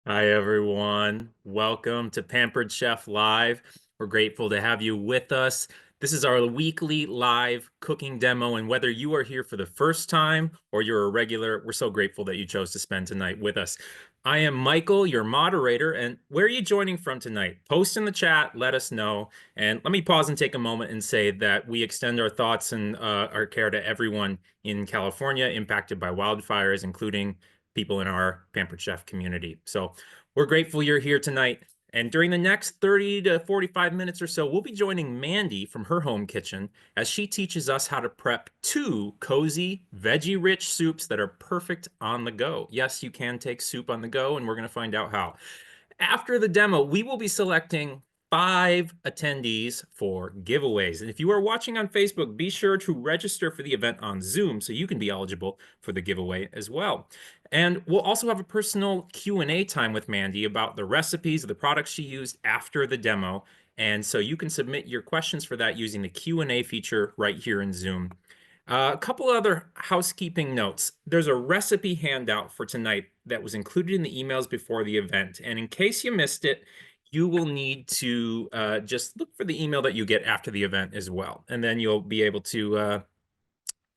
Hi, everyone. Welcome to Pampered Chef Live. We're grateful to have you with us. This is our weekly live cooking demo, and whether you are here for the first time or you're a regular, we're so grateful that you chose to spend tonight with us. I am Michael, your moderator, and where are you joining from tonight? Post in the chat, let us know. And let me pause and take a moment and say that we extend our thoughts and our care to everyone in California impacted by wildfires, including people in our Pampered Chef community. So we're grateful you're here tonight. And during the next 30 to 45 minutes or so, we'll be joining Mandy from her home kitchen as she teaches us how to prep two cozy, veggie-rich soups that are perfect on the go. Yes, you can take soup on the go, and we're going to find out how. After the demo, we will be selecting 5 attendees for giveaways. And if you are watching on Facebook, be sure to register for the event on Zoom so you can be eligible for the giveaway as well. And we'll also have a personal Q&A time with Mandy about the recipes of the products she used after the demo. And so you can submit your questions for that using the Q&A feature right here in Zoom. A couple other housekeeping notes. There's a recipe handout for tonight that was included in the emails before the event. And in case you missed it, you will need to just look for the email that you get after the event as well. And then you'll be able to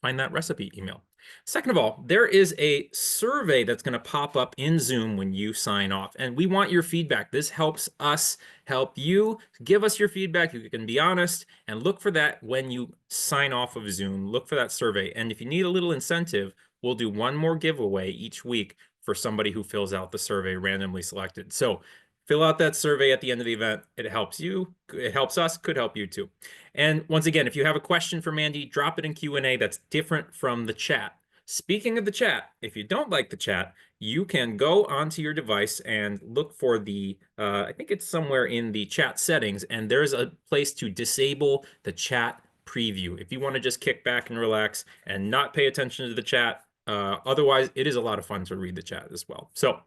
find that recipe email. Second of all, there is a survey that's going to pop up in Zoom when you sign off, and we want your feedback. This helps us help you. Give us your feedback. You can be honest and look for that when you sign off of Zoom. Look for that survey. And if you need a little incentive, we'll do one more giveaway each week for somebody who fills out the survey randomly selected. So fill out that survey at the end of the event. It helps you. It helps us. Could help you too. And once again, if you have a question for Mandy, drop it in Q&A that's different from the chat. Speaking of the chat, if you don't like the chat, you can go onto your device and look for the, I think it's somewhere in the chat settings, and there's a place to disable the chat preview. If you want to just kick back and relax and not pay attention to the chat, otherwise it is a lot of fun to read the chat as well. So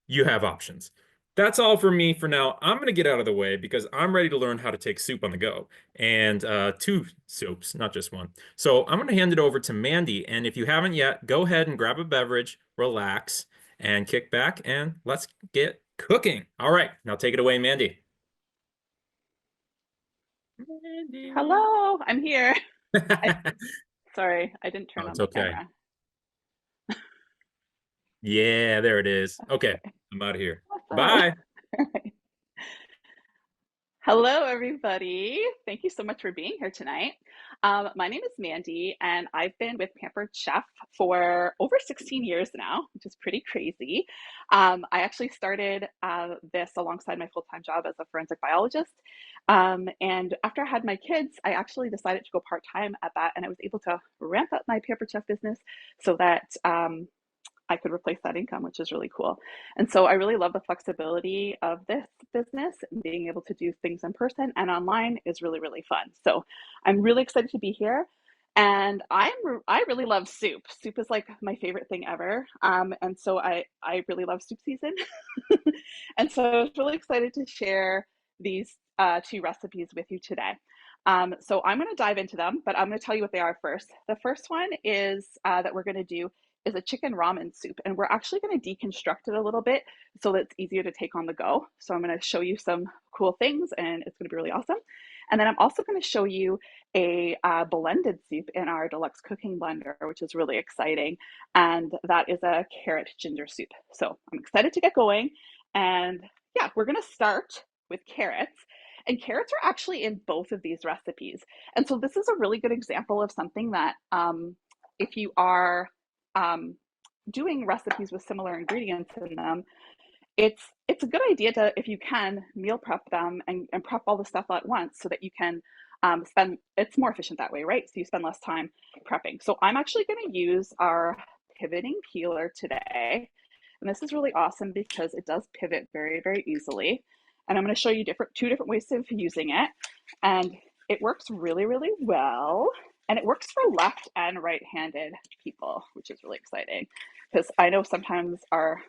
you have options. That's all for me for now. I'm going to get out of the way because I'm ready to learn how to take soup on the go. And two soups, not just one. So I'm going to hand it over to Mandy. And if you haven't yet, go ahead and grab a beverage, relax, and kick back, and let's get cooking. All right, now take it away, Mandy. Mandy. Hello, I'm here. I, Oh, sorry, I didn't turn on it's the okay. camera. Yeah, there it is. Okay, Okay, I'm out of here. awesome. Bye. All right. Hello, everybody. Thank you so much for being here tonight. My name is Mandy, and I've been with Pampered Chef for over 16 years now, which is pretty crazy. I actually started this alongside my full-time job as a forensic biologist. And after I had my kids, I actually decided to go part-time at that, and I was able to ramp up my Pampered Chef business so that I could replace that income, which is really cool. And so I really love the flexibility of this business. Being able to do things in person and online is really, really fun. So I'm really excited to be here. And I really love soup. Soup is like my favorite thing ever. And so I really love soup season. And so I was really excited to share these two recipes with you today. So I'm going to dive into them, but I'm going to tell you what they are first. The first one is that we're going to do is a chicken ramen soup, and we're actually going to deconstruct it a little bit so that it's easier to take on the go. So I'm going to show you some cool things, and it's going to be really awesome. And then I'm also going to show you a blended soup in our Deluxe cooking blender, which is really exciting, and that is a carrot ginger soup. So I'm excited to get going, and yeah, we're going to start with carrots. And carrots are actually in both of these recipes. And so this is a really good example of something that if you are um, doing recipes with similar ingredients in them, it's a good idea to, if you can, meal prep them and prep all the stuff at once so that you can spend, it's more efficient that way, right? So you spend less time prepping. So I'm actually going to use our pivoting peeler today. And this is really awesome because it does pivot very, very easily. And I'm going to show you two different ways of using it. And it works really, really well. And it works for left and right-handed people, which is really exciting because I know sometimes our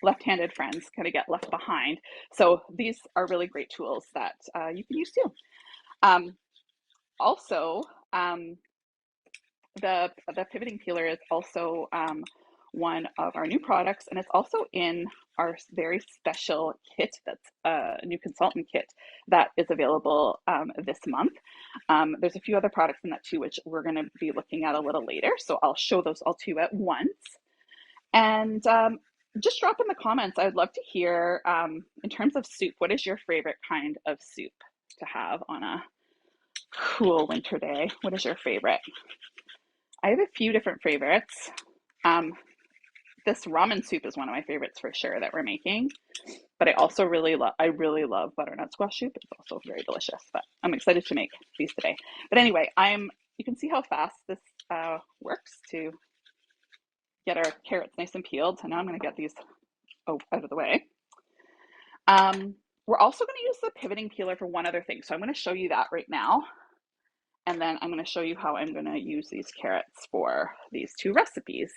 left-handed friends kind of get left behind. So these are really great tools that you can use too. Um, also, the pivoting peeler is also one of our new products, and it's also in our very special kit that's a new consultant kit that is available this month. There's a few other products in that too, which we're going to be looking at a little later. So I'll show those all to you at once. And just drop in the comments. I'd love to hear, in terms of soup, what is your favorite kind of soup to have on a cool winter day? What is your favorite? I have a few different favorites. This ramen soup is one of my favorites for sure that we're making. But I really love butternut squash soup. It's also very delicious. But I'm excited to make these today. But anyway, you can see how fast this works to get our carrots nice and peeled. So now I'm going to get these out of the way. We're also going to use the pivoting peeler for one other thing. So I'm going to show you that right now. And then I'm going to show you how I'm going to use these carrots for these two recipes.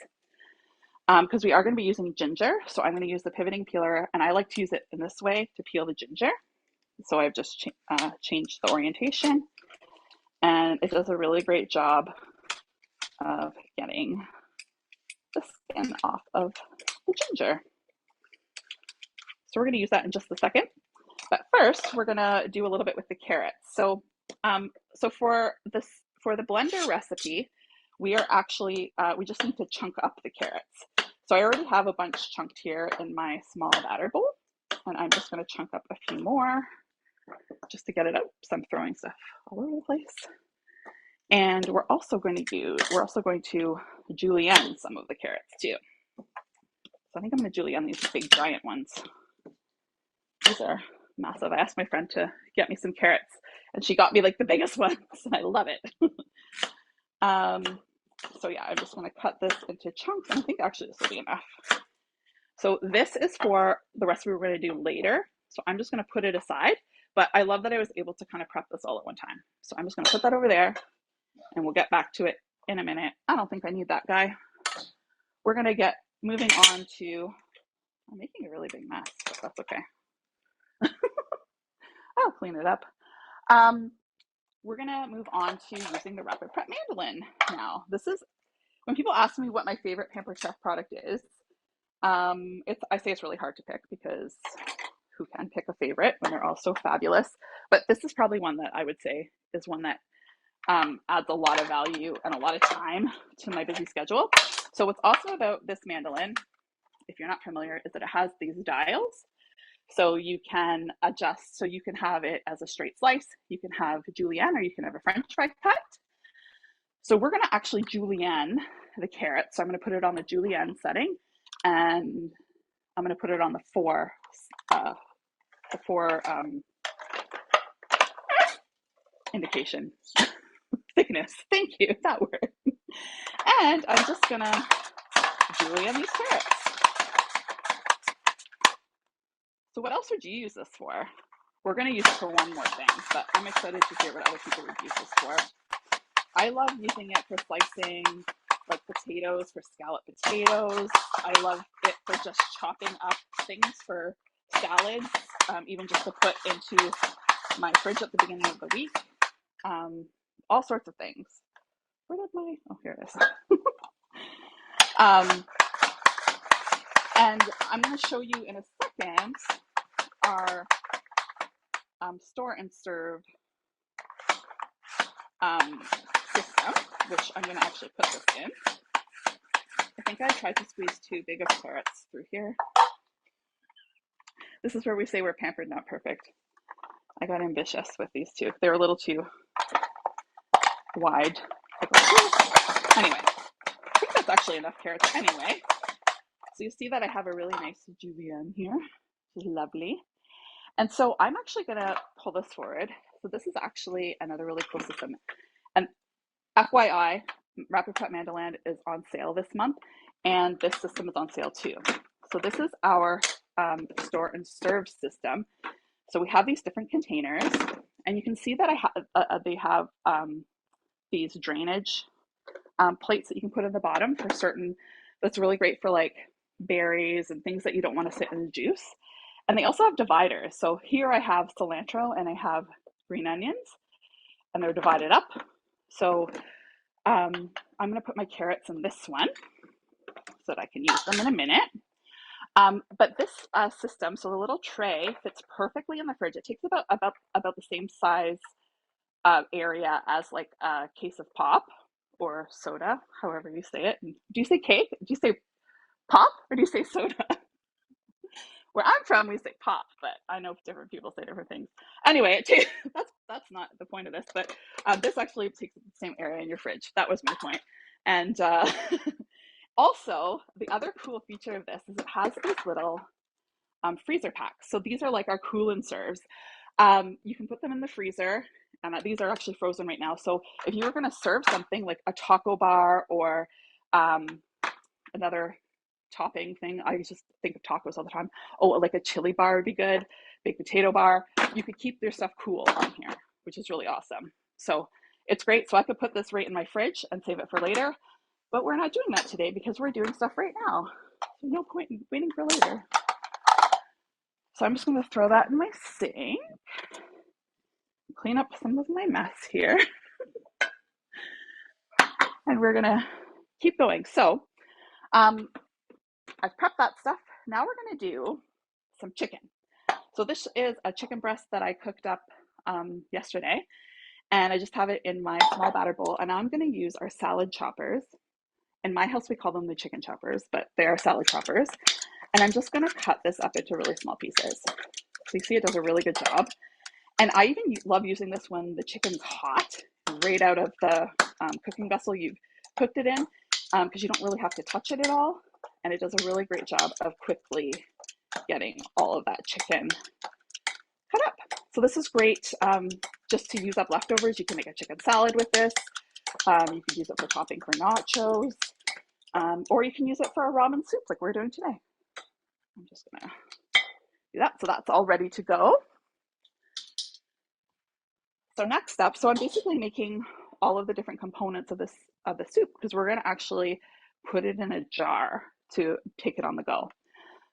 Because we are going to be using ginger. So I'm going to use the pivoting peeler. And I like to use it in this way to peel the ginger. So I've just changed the orientation. And it does a really great job of getting the skin off of the ginger. So we're going to use that in just a second. But first, we're going to do a little bit with the carrots. So for the blender recipe, we are actually, we just need to chunk up the carrots. So I already have a bunch chunked here in my small batter bowl, and I'm just going to chunk up a few more just to get it out. So I'm throwing stuff all over the place. And we're also going to julienne some of the carrots too. So I think I'm going to julienne these big giant ones. These are massive. I asked my friend to get me some carrots, and she got me like the biggest ones, and I love it. So yeah, I'm just going to cut this into chunks, and I think actually this will be enough. So this is for the recipe we're going to do later. So I'm just going to put it aside, but I love that I was able to kind of prep this all at one time. So I'm just going to put that over there, and we'll get back to it in a minute. I don't think I need that guy. We're going to get moving on to, I'm making a really big mess, but that's okay. I'll clean it up. We're going to move on to using the Rapid Prep Mandolin now. This is, when people ask me what my favorite Pampered Chef product is, I say it's really hard to pick because who can pick a favorite when they're all so fabulous? But this is probably one that I would say is one that adds a lot of value and a lot of time to my busy schedule. So what's awesome about this mandolin, if you're not familiar, is that it has these dials. So you can adjust, so you can have it as a straight slice, you can have julienne, or you can have a French fry cut. So we're going to actually julienne the carrots. So I'm going to put it on the julienne setting, and I'm going to put it on the four indication thickness. Thank you, that word. And I'm just going to julienne these carrots. So what else would you use this for? We're going to use it for one more thing, but I'm excited to hear what other people would use this for. I love using it for slicing like potatoes, for scallop potatoes. I love it for just chopping up things for salads, even just to put into my fridge at the beginning of the week. All sorts of things. Where did my, oh, here it is. And I'm going to show you in a second our store and serve system, which I'm going to actually put this in. I think I tried to squeeze too big of carrots through here. This is where we say we're pampered, not perfect. I got ambitious with these two. They were a little too wide. Anyway, I think that's actually enough carrots anyway. So you see that I have a really nice julienne here, which is lovely. And so I'm actually going to pull this forward. So this is actually another really cool system. And FYI, Rapid Prep Mandolin is on sale this month, and this system is on sale too. So this is our store and serve system. So we have these different containers, and you can see that they have these drainage plates that you can put in the bottom for certain. That's really great for like berries and things that you don't want to sit in the juice. And they also have dividers. So here I have cilantro and I have green onions, and they're divided up. So I'm going to put my carrots in this one. So so that I can use them in a minute. But this system, so the little tray fits perfectly in the fridge. It takes about the same size area as like a case of pop or soda, however you say it. Do you say cake? Do you say pop or do you say soda? Where I'm from, we say pop, but I know different people say different things. Anyway, that's not the point of this, but this actually takes the same area in your fridge. That was my point. And also, the other cool feature of this is it has these little freezer packs. So these are like our cool and serves. You can put them in the freezer, and these are actually frozen right now. So if you were going to serve something like a taco bar or another topping thing, I just think of tacos all the time. Oh, like a chili bar would be good, baked potato bar. You could keep your stuff cool on here, which is really awesome. So it's great. So I could put this right in my fridge and save it for later, but we're not doing that today because we're doing stuff right now. So no point in waiting for later. So I'm just going to throw that in my sink, clean up some of my mess here, and we're going to keep going. So I've prepped that stuff. Now we're going to do some chicken. So this is a chicken breast that I cooked up yesterday, and I just have it in my small batter bowl, and I'm going to use our salad choppers. In my house, we call them the chicken choppers, but they are salad choppers. And I'm just going to cut this up into really small pieces. So you see it does a really good job. And I even love using this when the chicken's hot, right out of the cooking vessel you've cooked it in, because you don't really have to touch it at all. And it does a really great job of quickly getting all of that chicken cut up. So this is great just to use up leftovers. You can make a chicken salad with this. You can use it for topping for nachos, or you can use it for a ramen soup like we're doing today. I'm just gonna do that. So that's all ready to go. So next up, so I'm basically making all of the different components of the soup because we're gonna actually put it in a jar to take it on the go.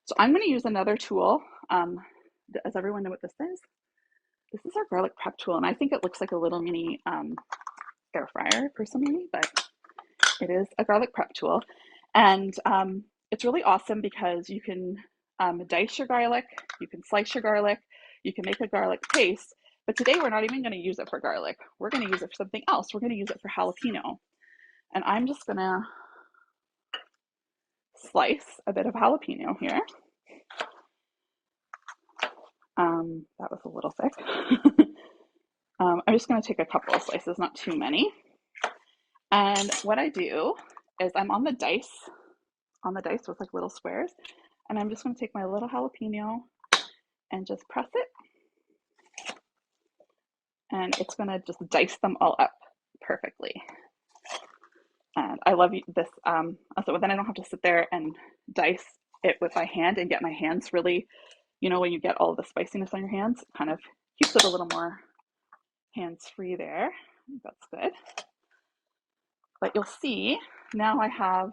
So I'm gonna use another tool. Does everyone know what this is? This is our garlic prep tool, and I think it looks like a little mini air fryer personally, but it is a garlic prep tool. And it's really awesome because you can dice your garlic, you can slice your garlic, you can make a garlic paste. But today we're not even going to use it for garlic. We're going to use it for something else. We're going to use it for jalapeno. And I'm just going to slice a bit of jalapeno here. That was a little thick. I'm just going to take a couple of slices, not too many. And what I do is I'm on the dice with like little squares. And I'm just going to take my little jalapeno and just press it. And it's going to just dice them all up perfectly. And I love this. So then I don't have to sit there and dice it with my hand and get my hands really, when you get all the spiciness on your hands, it kind of keeps it a little more hands-free there. That's good. But you'll see now I have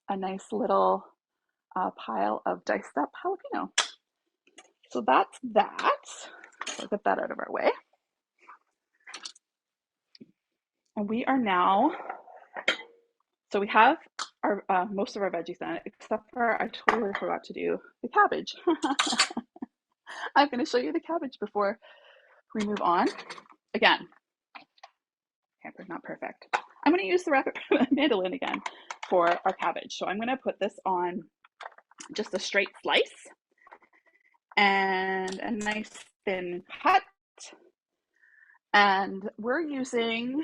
a nice little pile of diced up jalapeno. So that's that. We'll get that out of our way. And we are now, so we have our most of our veggies in, except for I totally forgot to do the cabbage. I'm going to show you the cabbage before we move on. Again, pampered, not perfect. I'm going to use the mandolin again for our cabbage. So I'm going to put this on just a straight slice and a nice thin cut. And we're using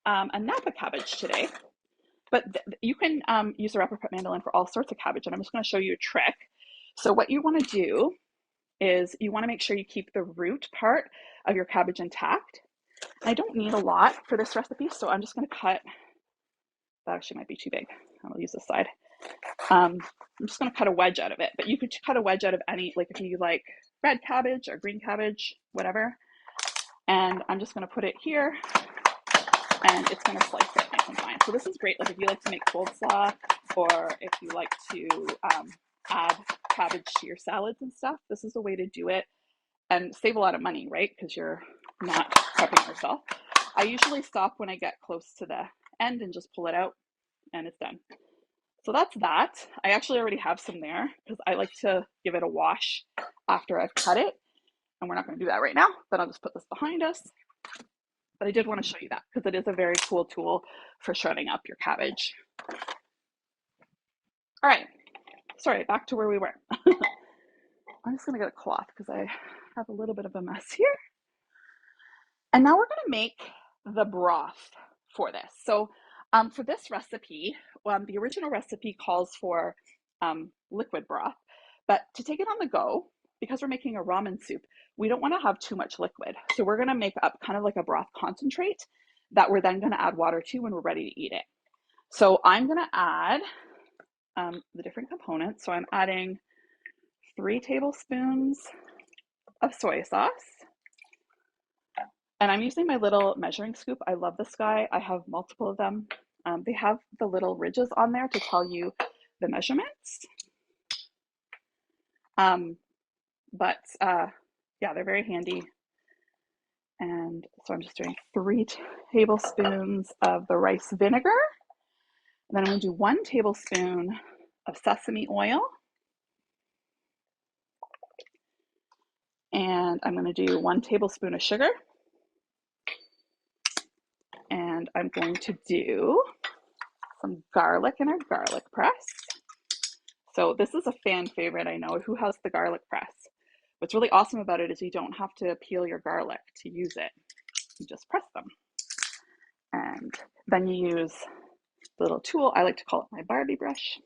a Napa cabbage today, but you can use a wrapper put mandolin for all sorts of cabbage, and I'm just going to show you a trick. So what you want to do is you want to make sure you keep the root part of your cabbage intact. I don't need a lot for this recipe, so I'm just going to cut, that actually might be too big. I'll use this side. I'm just going to cut a wedge out of it, but you could cut a wedge out of any, like if you like red cabbage or green cabbage, whatever. And I'm just going to put it here, and it's going to slice it nice and fine. So this is great, like if you like to make coleslaw, or if you like to add cabbage to your salads and stuff, this is a way to do it and save a lot of money, right? Because you're not prepping yourself. I usually stop when I get close to the end and just pull it out. and it's done. So that's that. I actually already have some there because I like to give it a wash after I've cut it. And we're not going to do that right now, but I'll just put this behind us. But I did want to show you that because it is a very cool tool for shredding up your cabbage. All right, sorry, back to where we were. I'm just going to get a cloth because I have a little bit of a mess here. And now we're going to make the broth for this. So for this recipe, the original recipe calls for liquid broth, but to take it on the go, because we're making a ramen soup, we don't want to have too much liquid. So we're going to make up kind of like a broth concentrate that we're then going to add water to when we're ready to eat it. So I'm going to add the different components. So I'm adding 3 tablespoons of soy sauce. And I'm using my little measuring scoop. I love this guy. I have multiple of them. They have the little ridges on there to tell you the measurements. Yeah, they're very handy. And so I'm just doing 3 tablespoons of the rice vinegar. And then I'm going to do 1 tablespoon of sesame oil. And I'm going to do 1 tablespoon of sugar. And I'm going to do some garlic in our garlic press. So this is a fan favorite, I know. Who has the garlic press? What's really awesome about it is you don't have to peel your garlic to use it. You just press them. And then you use the little tool. I like to call it my Barbie brush.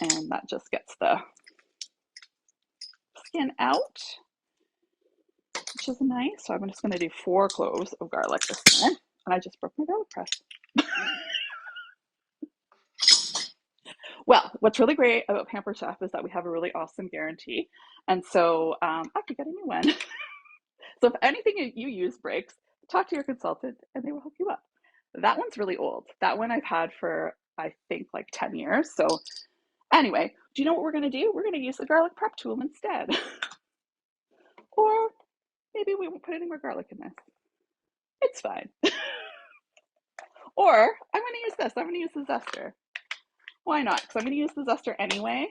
And that just gets the skin out, which is nice. So I'm just going to do 4 cloves of garlic this time. And I just broke my garlic press. Well, what's really great about Pampered Chef is that we have a really awesome guarantee. And so I could get a new one. So if anything you use breaks, talk to your consultant and they will hook you up. That one's really old. That one I've had for, I think, like 10 years. So anyway, do you know what we're going to do? We're going to use the garlic prep tool instead. Or maybe we won't put any more garlic in this. It's fine. Or I'm going to use this. I'm going to use the zester. Why not? Because I'm going to use the zester anyway.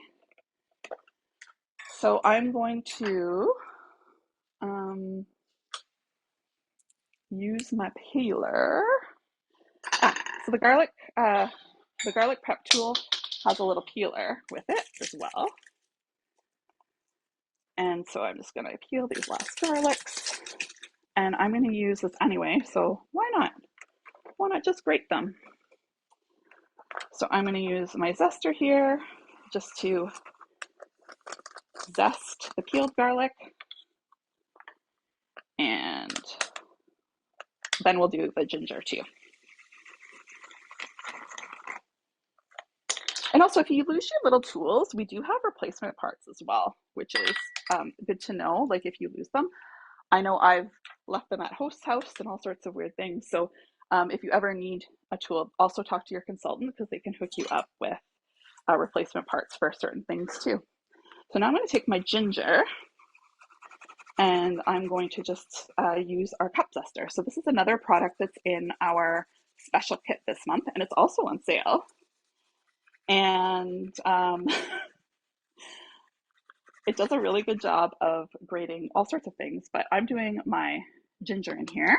So I'm going to use my peeler. So the garlic prep tool has a little peeler with it as well. And so I'm just going to peel these last garlics. And I'm going to use this anyway, so why not? Why not just grate them? So I'm going to use my zester here just to zest the peeled garlic. And then we'll do the ginger too. And also, if you lose your little tools, we do have replacement parts as well, which is good to know, like if you lose them. I know I've left them at host's house and all sorts of weird things. So if you ever need a tool, also talk to your consultant because they can hook you up with replacement parts for certain things too. So now I'm going to take my ginger and I'm going to just use our cup zester. So this is another product that's in our special kit this month, and it's also on sale. And it does a really good job of grating all sorts of things, but I'm doing my ginger in here.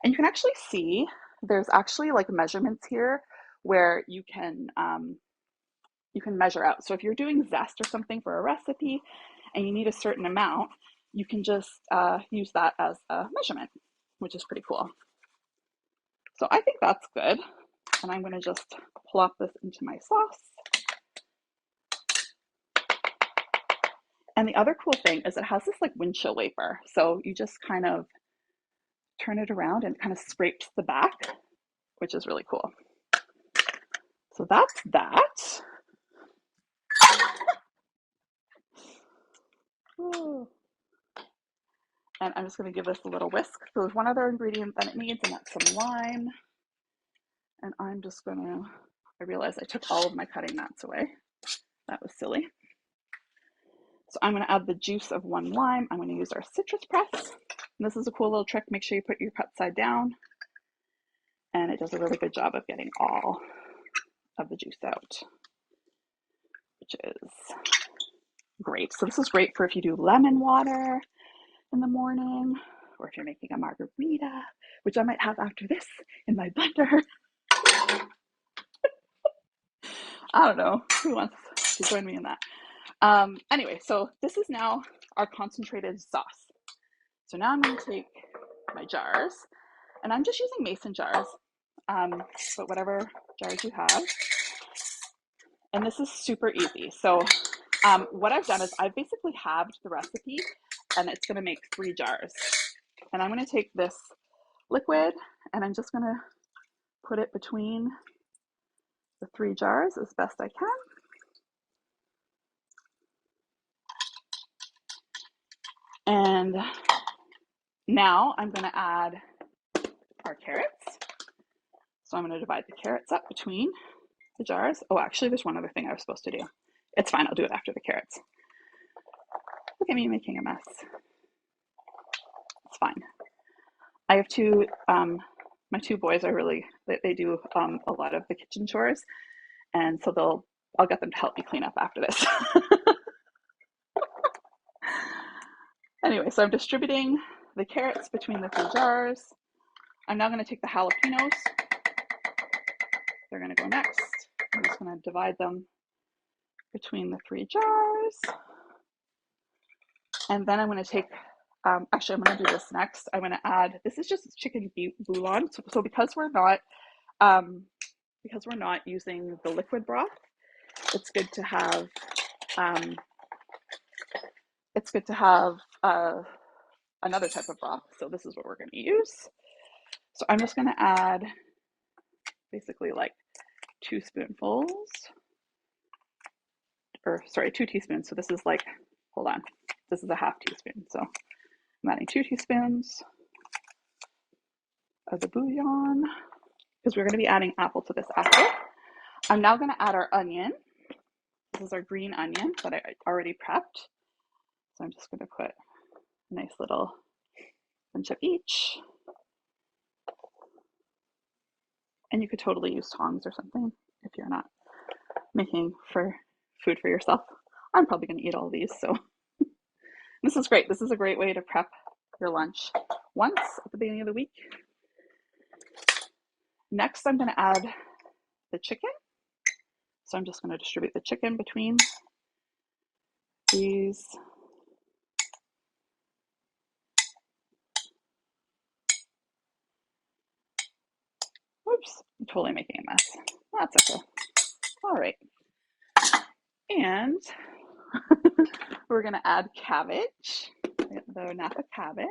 And you can actually see there's actually like measurements here where you can measure out. So if you're doing zest or something for a recipe and you need a certain amount, you can just use that as a measurement, which is pretty cool. So I think that's good. And I'm going to just plop this into my sauce. And the other cool thing is it has this like windshield wiper. So you just kind of turn it around and kind of scrapes the back, which is really cool. So that's that. Ooh. And I'm just going to give this a little whisk. So there's one other ingredient that it needs, and that's some lime. And I'm just going to, I realized I took all of my cutting mats away. That was silly. So I'm going to add the juice of 1 lime. I'm going to use our citrus press. And this is a cool little trick. Make sure you put your cut side down. And it does a really good job of getting all of the juice out, which is great. So this is great for if you do lemon water in the morning, or if you're making a margarita, which I might have after this in my blender. I don't know who wants to join me in that. Anyway, so this is now our concentrated sauce. So now I'm going to take my jars, and I'm just using mason jars, but whatever jars you have. And this is super easy. So what I've done is I've basically halved the recipe, and it's going to make 3 jars. And I'm going to take this liquid, and I'm just going to put it between the 3 jars as best I can. And now I'm going to add our carrots. So I'm going to divide the carrots up between the jars. Oh, actually, there's one other thing I was supposed to do. It's fine. I'll do it after the carrots. Look at me making a mess. It's fine. I have two, my 2 boys are really, they do a lot of the kitchen chores. And so I'll get them to help me clean up after this. Anyway, so I'm distributing the carrots between the 3 jars. I'm now going to take the jalapenos. They're going to go next. I'm just going to divide them between the 3 jars. And then I'm going to take, actually, I'm going to do this next. I'm going to add, this is just chicken bouillon. So because we're not using the liquid broth, it's good to have, another type of broth. So this is what we're going to use. So I'm just going to add basically like 2 spoonfuls, or sorry, 2 teaspoons. So this is like, hold on, this is a half teaspoon. So I'm adding 2 teaspoons of the bouillon, because we're going to be adding apple to this after. I'm now going to add our onion. This is our green onion that I already prepped. So I'm just going to put a nice little bunch of each. And you could totally use tongs or something if you're not making food for yourself. I'm probably going to eat all of these, so this is great. This is a great way to prep your lunch once at the beginning of the week. Next, I'm going to add the chicken. So I'm just going to distribute the chicken between these. Oops, I'm totally making a mess. That's okay. All right. And we're going to add cabbage, the Napa cabbage.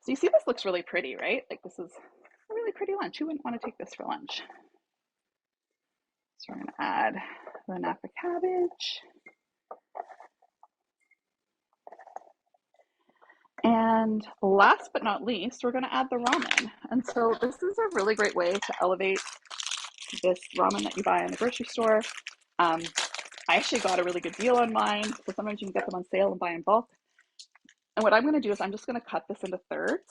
So you see, this looks really pretty, right? Like this is a really pretty lunch. Who wouldn't want to take this for lunch? So we're going to add the Napa cabbage. And last but not least, we're going to add the ramen. And so this is a really great way to elevate this ramen that you buy in the grocery store. I actually got a really good deal on mine. So sometimes you can get them on sale and buy in bulk. And what I'm going to do is I'm just going to cut this into thirds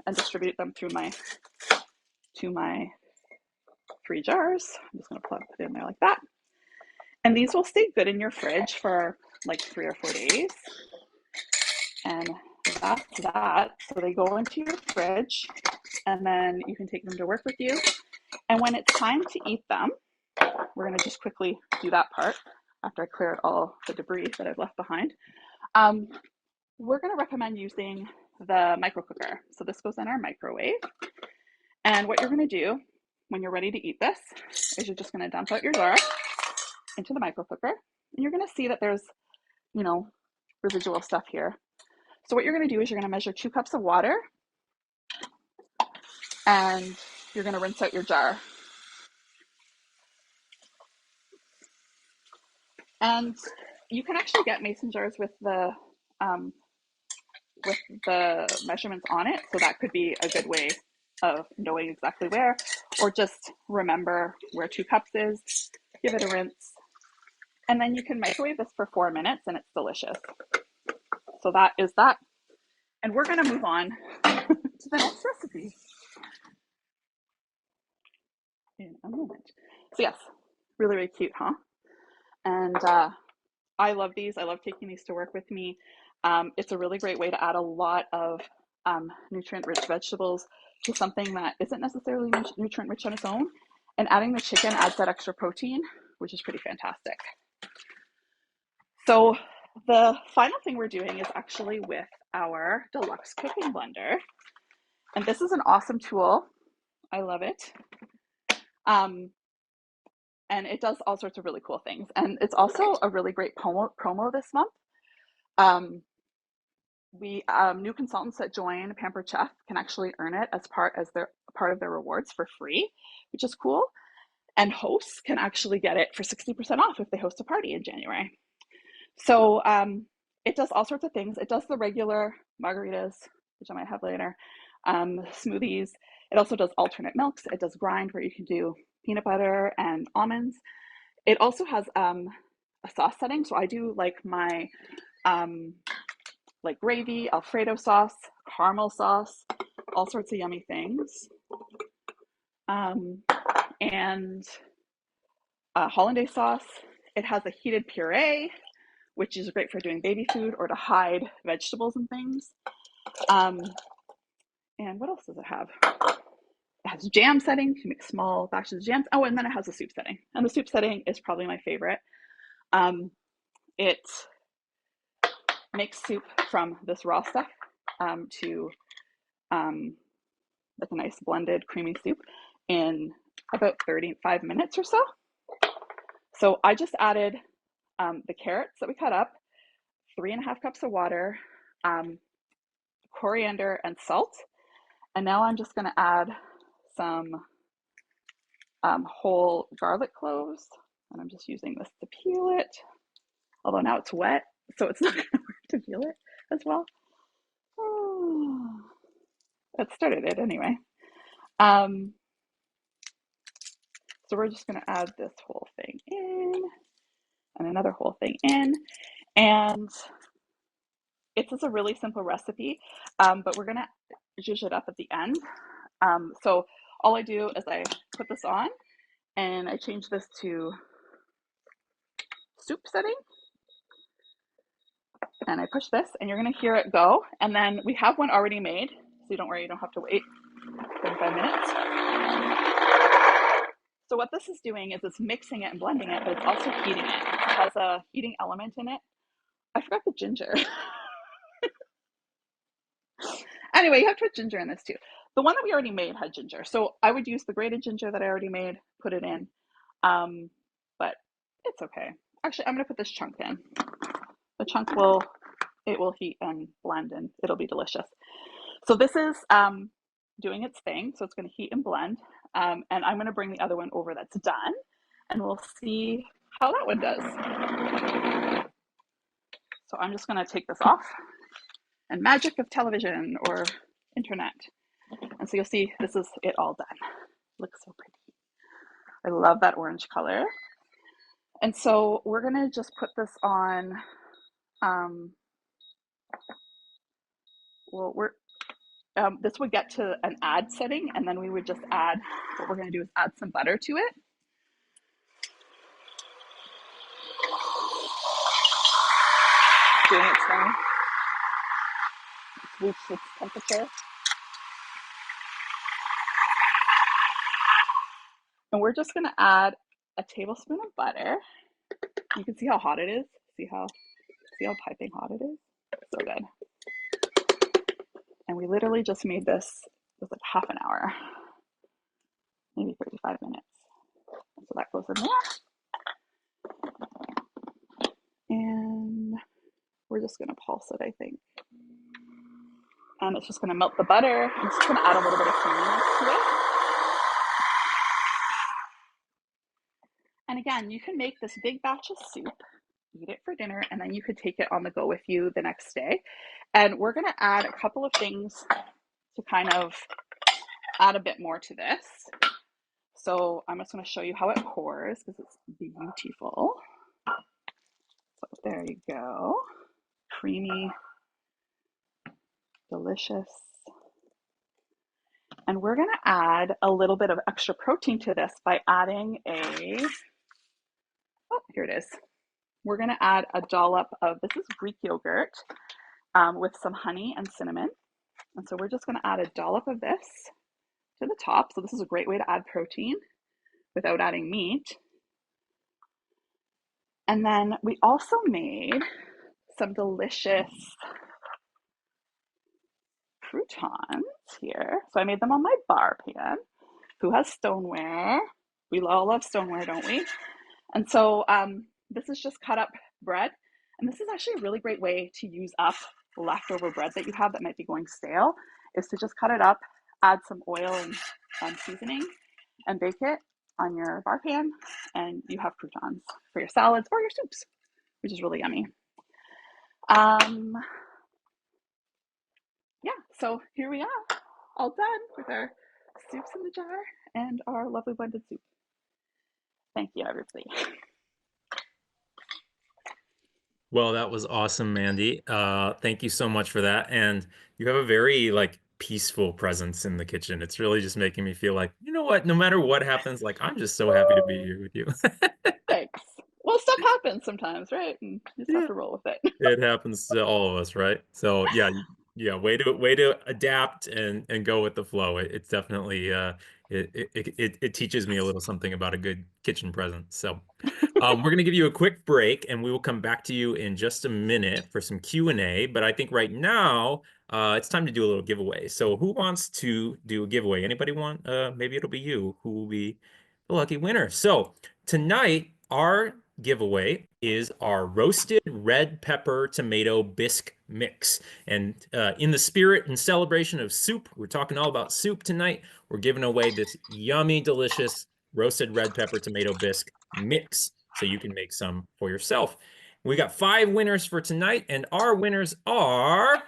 and distribute them through my 3 jars. I'm just going to plug it in there like that. And these will stay good in your fridge for like 3 or 4 days. And that's that. So they go into your fridge, and then you can take them to work with you. And when it's time to eat them, we're going to just quickly do that part after I clear out all the debris that I've left behind. We're going to recommend using the micro cooker. So this goes in our microwave. And what you're going to do when you're ready to eat this is you're just going to dump out your jar into the micro cooker. And you're going to see that there's, residual stuff here. So what you're going to do is you're going to measure 2 cups of water, and you're going to rinse out your jar. And you can actually get mason jars with the measurements on it. So that could be a good way of knowing exactly where, or just remember where 2 cups is, give it a rinse, and then you can microwave this for 4 minutes and it's delicious. So that is that. And we're going to move on to the next recipe in a moment. So yes, really, really cute, huh? And I love these. I love taking these to work with me. It's a really great way to add a lot of nutrient-rich vegetables to something that isn't necessarily nutrient-rich on its own. And adding the chicken adds that extra protein, which is pretty fantastic. So the final thing we're doing is actually with our Deluxe cooking blender. And this is an awesome tool. I love it. And it does all sorts of really cool things. And it's also a really great promo this month. New consultants that join Pampered Chef can actually earn it as part of their rewards for free, which is cool. And hosts can actually get it for 60% off if they host a party in January. So it does all sorts of things. It does the regular margaritas, which I might have later, smoothies. It also does alternate milks. It does grind where you can do peanut butter and almonds. It also has a sauce setting. So I do like my like gravy, Alfredo sauce, caramel sauce, all sorts of yummy things. And hollandaise sauce. It has a heated puree, which is great for doing baby food or to hide vegetables and things. And what else does it have? It has jam setting to make small batches of jams. Oh, and then it has a soup setting. And the soup setting is probably my favorite. It makes soup from this raw stuff to like a nice blended creamy soup in about 35 minutes or so. So I just added the carrots that we cut up, 3.5 cups of water, coriander and salt. And now I'm just going to add some whole garlic cloves. And I'm just using this to peel it. Although now it's wet, so it's not going to work to peel it as well. Oh, that started it anyway. So we're just going to add this whole thing in and another whole thing in. And it's just a really simple recipe, but we're going to zhuzh it up at the end. So all I do is I put this on and I change this to soup setting. And I push this and you're going to hear it go. And then we have one already made. So don't worry, you don't have to wait 35 minutes. So what this is doing is it's mixing it and blending it, but it's also heating it. It has a heating element in it. I forgot the ginger. Anyway, you have to put ginger in this too. The one that we already made had ginger. So I would use the grated ginger that I already made, put it in. But it's okay. Actually, I'm going to put this chunk in. The chunk will heat and blend and it'll be delicious. So this is doing its thing. So it's going to heat and blend. And I'm going to bring the other one over that's done. And we'll see how that one does. So I'm just going to take this off. And magic of television or internet. And so you'll see this is it all done. Looks so pretty. I love that orange color. And so we're going to just put this on. This would get to an add setting, and then we would just add, what we're going to do is add some butter to it. Doing its thing. It's reached its temperature. And we're just going to add a tablespoon of butter. You can see how hot it is. See how piping hot it is? So good. And we literally just made this, it was like half an hour, maybe 35 minutes. So that goes in there. And we're just going to pulse it, I think. And it's just going to melt the butter. I'm just going to add a little bit of creaminess to it. And again, you can make this big batch of soup, eat it for dinner, and then you could take it on the go with you the next day. And we're going to add a couple of things to kind of add a bit more to this. So I'm just going to show you how it pours because it's beautiful. So there you go. Creamy, delicious. And we're going to add a little bit of extra protein to this by adding oh, here it is. We're going to add a dollop of, this is Greek yogurt with some honey and cinnamon. And so we're just going to add a dollop of this to the top. So this is a great way to add protein without adding meat. And then we also made some delicious croutons here. So I made them on my bar pan. Who has stoneware? We all love stoneware, don't we? And so this is just cut up bread. And this is actually a really great way to use up leftover bread that you have that might be going stale, is to just cut it up, add some oil and seasoning, and bake it on your bar pan. And you have croutons for your salads or your soups, which is really yummy. Yeah, so here we are, all done with our soups in the jar and our lovely blended soup. Thank you, everybody. Well, that was awesome, Mandy. Thank you so much for that. And you have a very like peaceful presence in the kitchen. It's really just making me feel like, you know what, no matter what happens, like I'm just so happy to be here with you. Thanks. Well, stuff happens sometimes, right? And you just have Yeah. to roll with it. It happens to all of us, right? So yeah, yeah, way to adapt and go with the flow. It's definitely it teaches me a little something about a good kitchen presence. So we're going to give you a quick break and we will come back to you in just a minute for some Q&A. But I think right now it's time to do a little giveaway. So who wants to do a giveaway? Anybody want? Maybe it'll be you who will be the lucky winner. So tonight, our giveaway is our roasted red pepper tomato bisque mix. And in the spirit and celebration of soup, we're talking all about soup tonight. We're giving away this yummy, delicious roasted red pepper tomato bisque mix so you can make some for yourself. We got 5 winners for tonight, and our winners are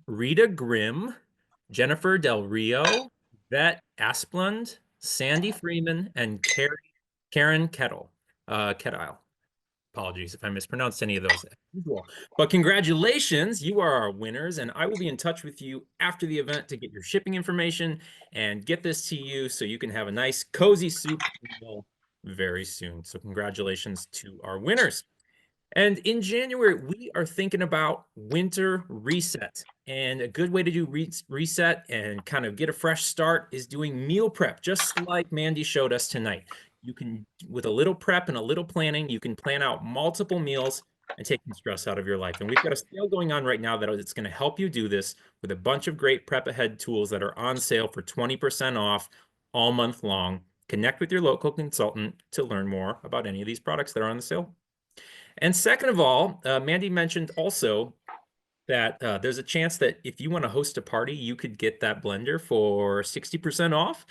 Rita Grimm, Jennifer Del Rio, Vet Asplund, Sandy Freeman, and Karen Kettle. Apologies if I mispronounced any of those as usual. But congratulations, you are our winners, and I will be in touch with you after the event to get your shipping information and get this to you so you can have a nice, cozy soup meal very soon. So congratulations to our winners. And in January, we are thinking about winter reset. And a good way to do reset and kind of get a fresh start is doing meal prep, just like Mandy showed us tonight. You can, with a little prep and a little planning, you can plan out multiple meals and take some stress out of your life. And we've got a sale going on right now that it's going to help you do this with a bunch of great prep ahead tools that are on sale for 20% off all month long. Connect with your local consultant to learn more about any of these products that are on the sale. And second of all, Mandy mentioned also that there's a chance that if you want to host a party, you could get that blender for 60% off.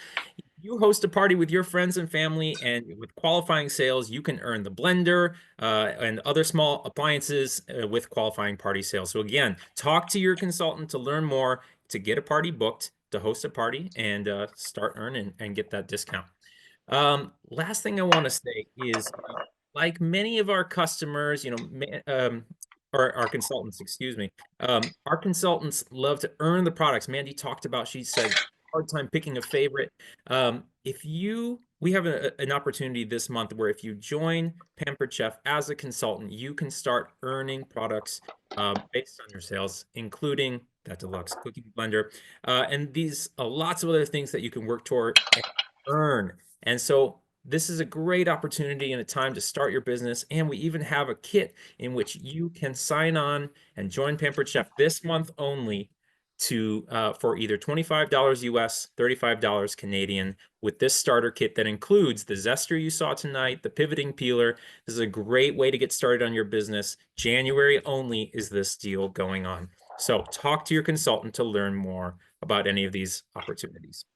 You host a party with your friends and family, and with qualifying sales, you can earn the blender and other small appliances with qualifying party sales. So again, talk to your consultant to learn more, to get a party booked, to host a party, and start earning and get that discount. Last thing I want to say is, like many of our customers, or our consultants, excuse me, our consultants love to earn the products. Mandy talked about, she said, hard time picking a favorite. We have an opportunity this month where if you join Pampered Chef as a consultant, you can start earning products based on your sales, including that deluxe cooking blender, and these lots of other things that you can work toward and earn. And so this is a great opportunity and a time to start your business. And we even have a kit in which you can sign on and join Pampered Chef this month only to for either $25 US, $35 Canadian with this starter kit that includes the zester you saw tonight, the pivoting peeler. This is a great way to get started on your business. January only is this deal going on. So talk to your consultant to learn more about any of these opportunities.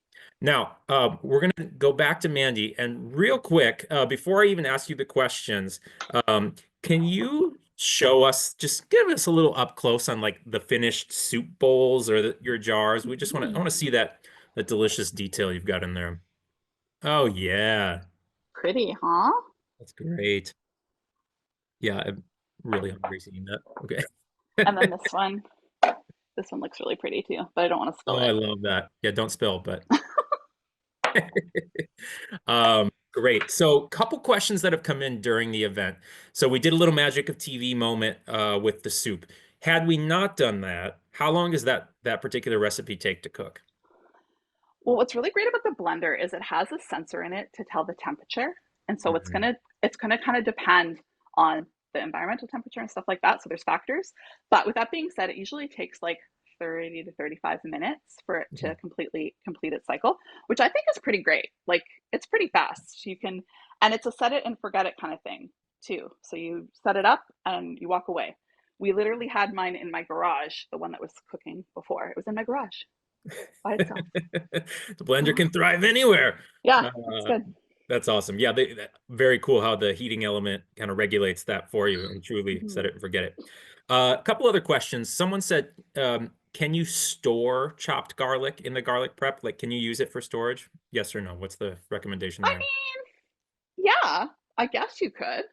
Now, we're going to go back to Mandy, and real quick, before I even ask you the questions, can you show us, just give us a little up close on like the finished soup bowls or your jars? We just I want to see that delicious detail you've got in there. Oh yeah, Pretty, huh? that's great. Yeah, I'm really hungry seeing that. Okay. And then this one. This one looks really pretty too, but I don't want to spill Oh, I it. love that. Yeah, don't spill, but great. So, couple questions that have come in during the event. So, we did a little magic of TV moment with the soup. Had we not done that, how long does that particular recipe take to cook? Well, what's really great about the blender is it has a sensor in it to tell the temperature. And so Mhm. it's gonna kind of depend on the environmental temperature and stuff like that. So there's factors. But with that being said, it usually takes like 30 to 35 minutes for it Okay. to completely complete its cycle, which I think is pretty great. Like it's pretty fast. You can, and it's a set it and forget it kind of thing too. So you set it up and you walk away. We literally had mine in my garage, the one that was cooking before. It was in my garage by itself. The blender can thrive anywhere. Yeah, it's Uh, good. that's awesome. Yeah, very cool how the heating element kind of regulates that for you and truly set Mhm. it and forget it. A couple other questions. Someone said, can you store chopped garlic in the garlic prep? Like, can you use it for storage? Yes or no? What's the recommendation I there? mean, yeah, I guess you could.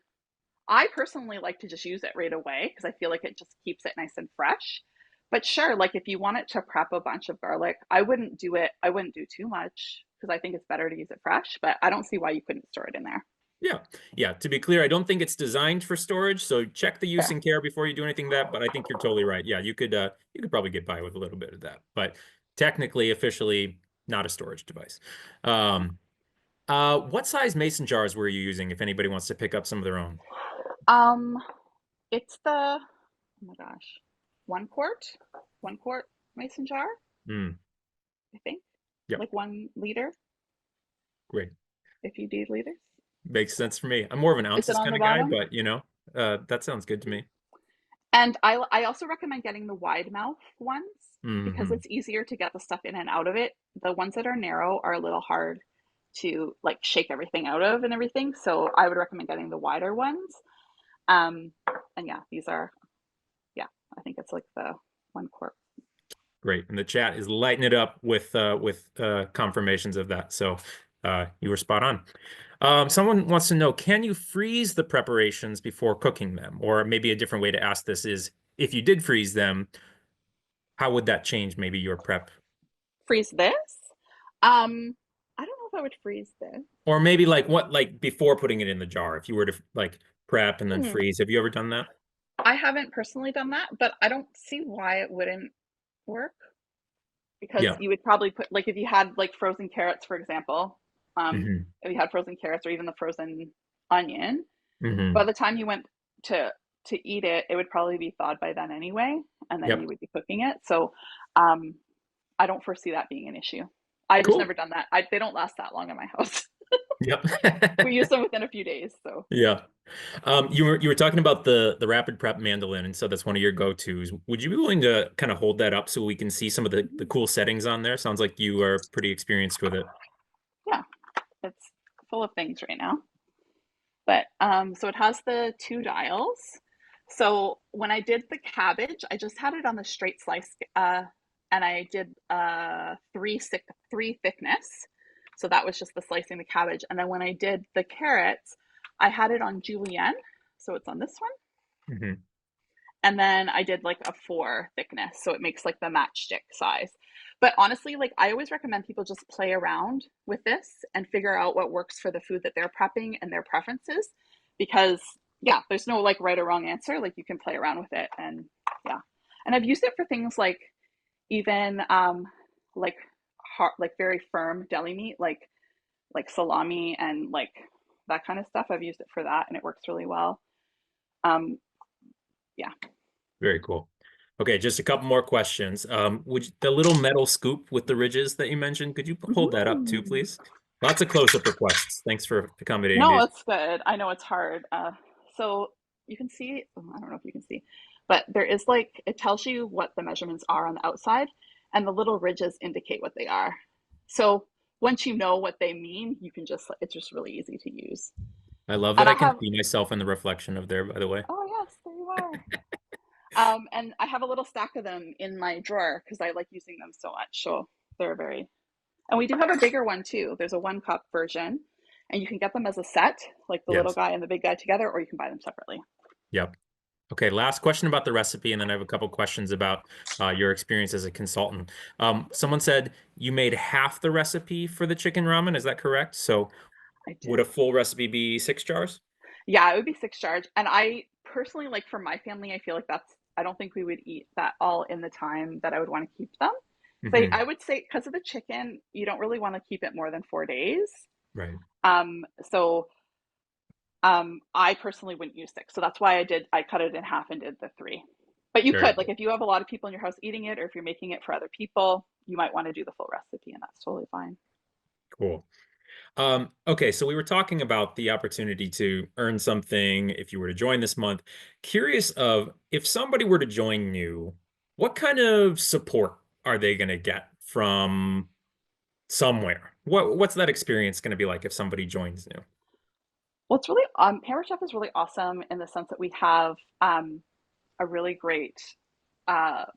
I personally like to just use it right away because I feel like it just keeps it nice and fresh. But sure, like if you wanted to prep a bunch of garlic, I wouldn't do too much because I think it's better to use it fresh, but I don't see why you couldn't store it in there. Yeah. Yeah. To be clear, I don't think it's designed for storage, so check the use Fair. and care before you do anything that, but I think you're totally right. Yeah, you could probably get by with a little bit of that, but technically, officially, not a storage device. Yeah. Um, what size mason jars were you using if anybody wants to pick up some of their own? Um, it's oh my gosh, 1 quart, 1 quart mason jar, Hmm. I think, Yep. like 1 liter Great. if you need liters. Makes sense for me. I'm more of an Is it ounces on kind the of guy, bottom? but that sounds good to me. And I also recommend getting the wide mouth ones because Hmm. it's easier to get the stuff in and out of it. The ones that are narrow are a little hard to like shake everything out of and everything. So I would recommend getting the wider ones. Um, and yeah, these are yeah, I think it's like the 1 quart. Great. And the chat is lighting it up with confirmations of that. So you were spot on. Someone wants to know, can you freeze the preparations before cooking them? Or maybe a different way to ask this is, if you did freeze them, how would that change maybe your prep? Freeze this. I don't know if I would freeze this. Or maybe like what, like before putting it in the jar, if you were to like prep and then Hmm. freeze. Have you ever done that? I haven't personally done that, but I don't see why it wouldn't work. Because Yeah. you would probably put like if you had like frozen carrots, for example, Hmm. if you had frozen carrots or even the frozen onion, by Hmm. the time you went to eat it, it would probably be thawed by then anyway, and then you Yep. would be cooking it. So um, I don't foresee that being an issue. I just Cool. never done that. They don't last that long in my house. We Yep. use them within a few days. So Yeah. You were talking about the rapid prep mandolin, and so that's one of your go-tos. Would you be willing to kind of hold that up so we can see some of the cool settings on there? Sounds like you are pretty experienced with it. yeah, it's full of things right now. But so it has the 2 dials. So when I did the cabbage, I just had it on the straight slice, and I did three thickness. So that was just the slicing the cabbage. And then when I did the carrots, I had it on julienne. So it's on this one. Hmm. And then I did like a 4 thickness. So it makes like the matchstick size. But honestly, like I always recommend people just play around with this and figure out what works for the food that they're prepping and their preferences. Because yeah, there's no like right or wrong answer. Like you can play around with it and yeah. And I've used it for things like even like hard, like very firm deli meat, like salami and like that kind of stuff. I've used it for that and it works really well. Um, yeah. Very cool. Okay, just a couple more questions. The little metal scoop with the ridges that you mentioned, could you hold that up too, Mhm. please? Lots of close-up requests. Thanks for accommodating No, these. it's good. I know it's hard. So you can see, I don't know if you can see, but there is like, it tells you what the measurements are on the outside, and the little ridges indicate what they are. So once you know what they mean, you can just, it's just really easy to use. I love that And I I can have, see myself in the reflection of there, by the way. oh yes, there you are. And I have a little stack of them in my drawer because I like using them so much. So they're very, and we do have a bigger one too. There's a 1 cup version, and you can get them as a set, like the little Yes. guy and the big guy together, or you can buy them separately. Yep. Okay, last question about the recipe, and then I have a couple questions about your experience as a consultant. Someone said you made half the recipe for the chicken ramen. Is that correct? So I would did. a full recipe be 6 jars? Yeah, it would be six charge. And I personally, like for my family, I feel like I don't think we would eat that all in the time that I would want to keep them. But I Hmm. would say because of the chicken, you don't really want to keep it more than 4 days. Right. So I personally wouldn't use six. So that's why I cut it in half and did the three. But you Very could, like cool. if you have a lot of people in your house eating it, or if you're making it for other people, you might want to do the full recipe, and that's totally fine. Cool. Okay, so we were talking about the opportunity to earn something if you were to join this month. Curious of if somebody were to join new, what kind of support are they going to get from somewhere? What's that experience going to be like if somebody joins new? Well, it's really Pampered Chef is really awesome in the sense that we have a really great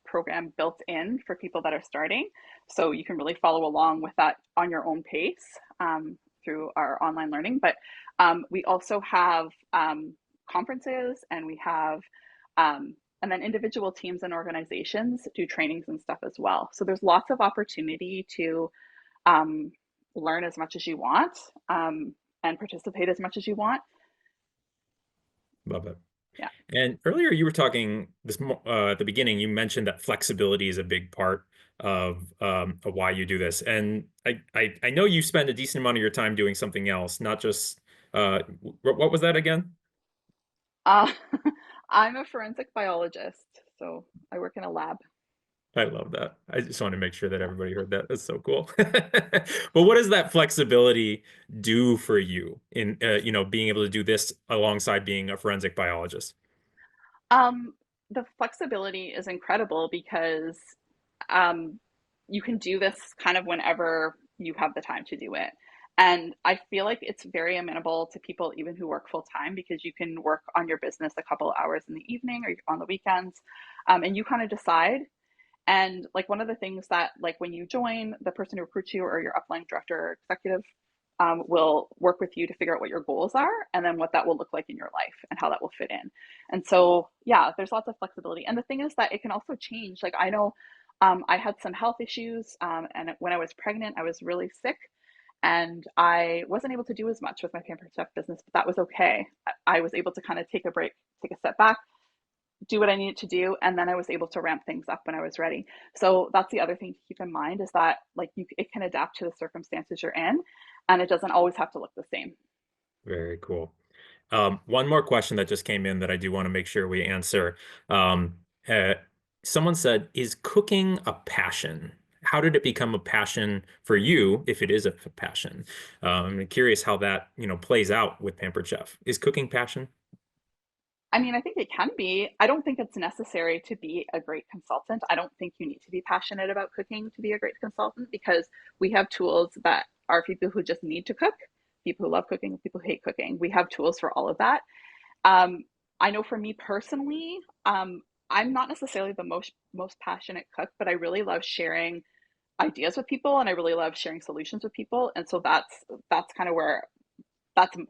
program built in for people that are starting. So you can really follow along with that on your own pace through our online learning. But we also have conferences and we have, and then individual teams and organizations do trainings and stuff as well. So there's lots of opportunity to um, learn as much as you want and participate as much as you want. Love it. Yeah. And earlier you were talking at the beginning, you mentioned that flexibility is a big part of why you do this. And I know you spend a decent amount of your time doing something else, not just what was that again? Uh, I'm a forensic biologist, so I work in a lab. I love that. I just want to make sure that everybody heard that. That's so cool. But what does that flexibility do for you in being able to do this alongside being a forensic biologist? Um, the flexibility is incredible because um, you can do this kind of whenever you have the time to do it. And I feel like it's very amenable to people even who work full time because you can work on your business a couple of hours in the evening or on the weekends, and you kind of decide. And like one of the things that like when you join, the person who recruits you or your upline director or executive will work with you to figure out what your goals are and then what that will look like in your life and how that will fit in. And so, yeah, there's lots of flexibility. And the thing is that it can also change. Like I know I had some health issues, and when I was pregnant, I was really sick. And I wasn't able to do as much with my Pampered Chef business, but that was okay. I was able to kind of take a break, take a step back, do what I needed to do, and then I was able to ramp things up when I was ready. So that's the other thing to keep in mind is that like it can adapt to the circumstances you're in, and it doesn't always have to look the same. Very cool. One more question that just came in that I do want to make sure we answer. Um, uh, Someone said, "Is cooking a passion? How did it become a passion for you, if it is a passion?" I'm curious how that, plays out with Pampered Chef. Is cooking passion? I mean, I think it can be. I don't think it's necessary to be a great consultant. I don't think you need to be passionate about cooking to be a great consultant because we have tools that are people who just need to cook, people who love cooking, people who hate cooking. We have tools for all of that. Um, I know for me personally, I'm not necessarily the most passionate cook, but I really love sharing ideas with people, and I really love sharing solutions with people. And so that's kind of where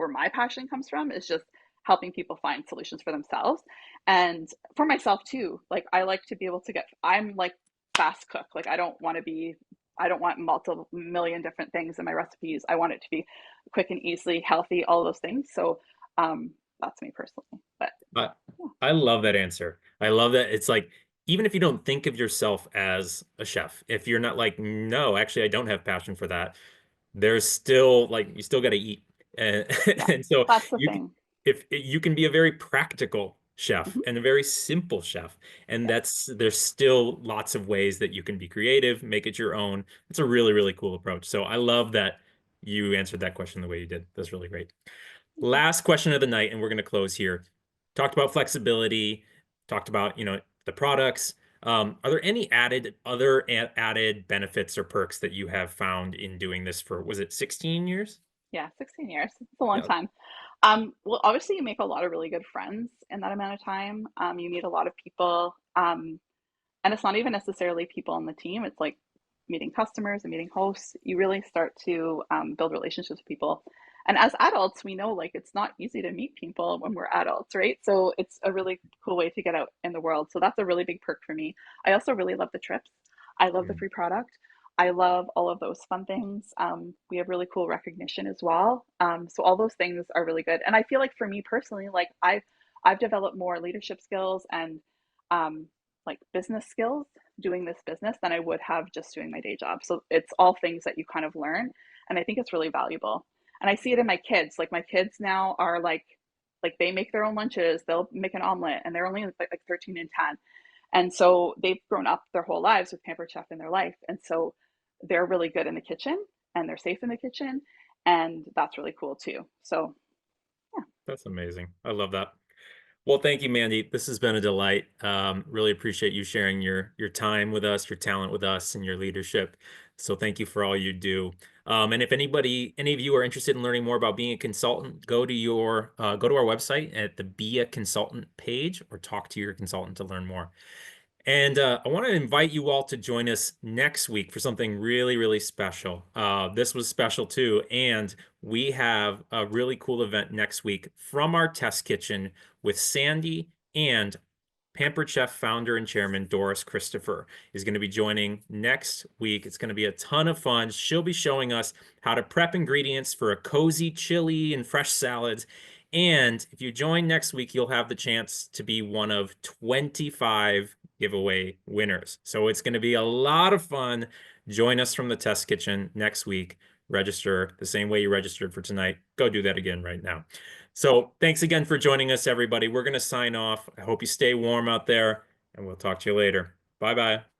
my passion comes from is just helping people find solutions for themselves and for myself too. Like I like to be able to I'm like fast cook. Like I don't want multiple million different things in my recipes. I want it to be quick and easily healthy, all those things. So that's me personally. But I, yeah, I love that answer. I love that it's like, even if you don't think of yourself as a chef, if you're not like, no, actually, I don't have passion for that, there's still like you still got to eat, and yeah, and so that's the you can, thing. if you can be a very practical chef Hmm. and a very simple chef, and Yeah. there's still lots of ways that you can be creative, make it your own. It's a really, really cool approach. So I love that you answered that question the way you did. That's really great. Last question of the night, and we're going to close here. Talked about flexibility, talked about, the products. Are there any added benefits or perks that you have found in doing this for, was it 16 years? Yeah, 16 years. It's a long Yeah. time. Well, obviously, you make a lot of really good friends in that amount of time. You meet a lot of people, and it's not even necessarily people on the team. It's like meeting customers and meeting hosts. You really start to build relationships with people, And as adults, we know like it's not easy to meet people when we're adults, right? So it's a really cool way to get out in the world. So that's a really big perk for me. I also really love the trips. I love the Mm. free product. I love all of those fun things. We have really cool recognition as well. So all those things are really good. And I feel like for me personally, like I've developed more leadership skills and um, like business skills doing this business than I would have just doing my day job. So it's all things that you kind of learn, and I think it's really valuable. And I see it in my kids. Like my kids now are like they make their own lunches. They'll make an omelet, and they're only like 13 and 10. And so they've grown up their whole lives with Pampered Chef in their life. And so they're really good in the kitchen and they're safe in the kitchen. And that's really cool too. So, yeah. That's amazing. I love that. Well, thank you, Mandy. This has been a delight. Really appreciate you sharing your time with us, your talent with us, and your leadership. So thank you for all you do. And if any of you are interested in learning more about being a consultant, go to our website at the Be a Consultant page, or talk to your consultant to learn more. And I want to invite you all to join us next week for something really, really special. This was special too. And we have a really cool event next week from our test kitchen with Sandy, and Pampered Chef founder and chairman Doris Christopher is going to be joining next week. It's going to be a ton of fun. She'll be showing us how to prep ingredients for a cozy chili and fresh salads. And if you join next week, you'll have the chance to be one of 25 giveaway winners. So it's going to be a lot of fun. Join us from the test kitchen next week. Register the same way you registered for tonight. Go do that again right now. So thanks again for joining us, everybody. We're going to sign off. I hope you stay warm out there, and we'll talk to you later. Bye-bye.